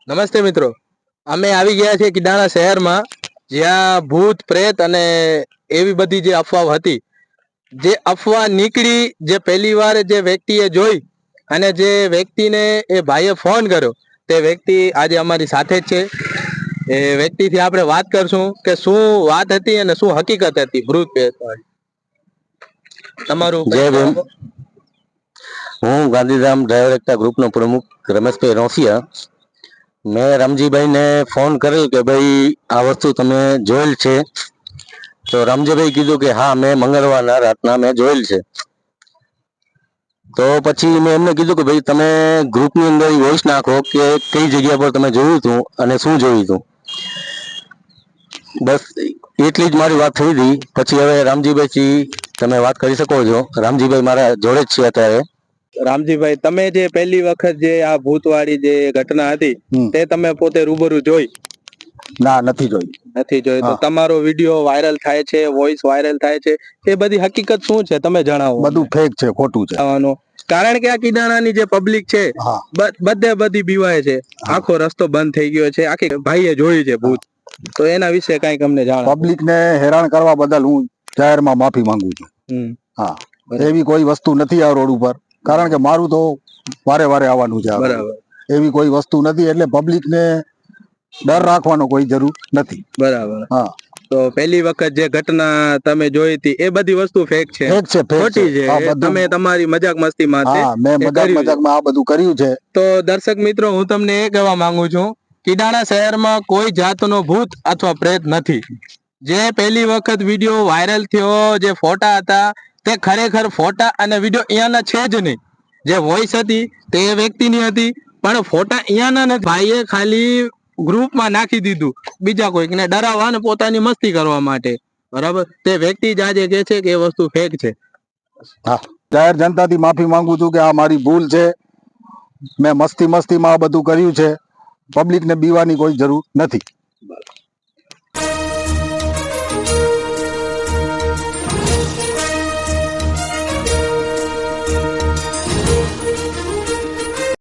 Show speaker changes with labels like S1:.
S1: નમસ્તે મિત્રો, અમે આવી ગયા છીએ કિડાણા શહેરમાં, જ્યાં ભૂત પ્રેત અને એવી બધી જે અફવાઓ હતી, જે અફવા નીકળી, જે પહેલી વાર જે વ્યક્તિએ જોઈ અને જે વ્યક્તિને એ ભાઈએ ફોન કર્યો, તે વ્યક્તિ આજે અમારી સાથે જ છે. એ વ્યક્તિથી આપણે વાત કરશું કે શું વાત હતી અને શું હકીકત હતી ભૂત પ્રેત વાળી. તમારું
S2: જય ભીમ. હું ગાંધીધામ ડ્રાઈવર એકતા ગ્રુપનો પ્રમુખ રમેશભાઈ રોસિયા. મેં રામજીભાઈને ફોન કર્યો કે ભાઈ આ વસ્તુ તમે જોયેલ છે? તો રામજીભાઈ કીધું કે હા, મેં મંગળવારના રાતના મેં જોયેલ છે. તો પછી મેં એમને કીધું કે ભાઈ તમે ગ્રુપની અંદર વોઇસ નાખો કે કઈ જગ્યા પર તમે જોયું હતું અને શું જોયું હતું. બસ એટલી જ મારી વાત થઈ હતી. પછી હવે રામજીભાઈ તમે વાત કરી શકો છો. રામજીભાઈ મારા જોડે જ છે અત્યારે.
S1: રામજીભાઈ, તમે જે પહેલી વખત જે આ ભૂતવાળી જે ઘટના હતી તે તમે પોતે રૂબરૂ જોઈ?
S2: ના, નથી જોઈ.
S1: નથી જોઈ. તો તમારો વિડીયો વાયરલ થાય છે, વોઇસ વાયરલ થાય છે, એ બધી હકીકત શું છે તમે જણાવો.
S2: બધું ફેક છે, ખોટું છે.
S1: કારણ કે આ કિડાણાની જે પબ્લિક છે બધી બીવાય છે. આખો રસ્તો બંધ થઈ ગયો છે. આખી ભાઈએ જોયું છે ભૂત. તો એના વિશે કઈક અમને જાણો.
S2: પબ્લિક ને હેરાન કરવા બદલ હું જાહેરમાં માફી માંગુ છું. હા, એવી કોઈ વસ્તુ નથી આ રોડ ઉપર. કારણ કે મારું તો વારે વારે આવવાનું છે.
S1: બરાબર.
S2: એવી કોઈ વસ્તુ નથી, એટલે પબ્લિક ને ડર રાખવાનો કોઈ જરૂર નથી.
S1: બરાબર.
S2: હા,
S1: તો પહેલી વખત જે ઘટના તમે જોઈ હતી એ બધી વસ્તુ ફેક છે, ખોટી છે. તમે તમારી મજાક મસ્તીમાં
S2: મેં મજાકમાં આ બધું કર્યું છે.
S1: તો દર્શક મિત્રો, હું તમને એ કહેવા માંગુ છું, કિડાણા શહેરમાં કોઈ જાતનો ભૂત અથવા પ્રેત નથી. જે પહેલી વખત વિડીયો વાયરલ થયો, જે ફોટા હતા તે ખરેખર ફોટા અને વિડીયો અહીંયાના છે જ નહીં. જે વોઇસ હતી તે વ્યક્તિની હતી, પણ ફોટા અહીંયાના નથી. ભાઈએ ખાલી ગ્રુપમાં નાખી દીધું બીજા કોઈકને ડરાવવા અને પોતાની મસ્તી કરવા માટે. બરાબર. તે વ્યક્તિ જ આજે કહે છે કે એ વસ્તુ ફેક છે.
S2: હા, જાહેર જનતાથી માફી માંગુ છું કે આ મારી ભૂલ છે. મેં મસ્તીમાં આ બધું કર્યું છે. પબ્લિક ને બીવાની કોઈ જરૂર નથી.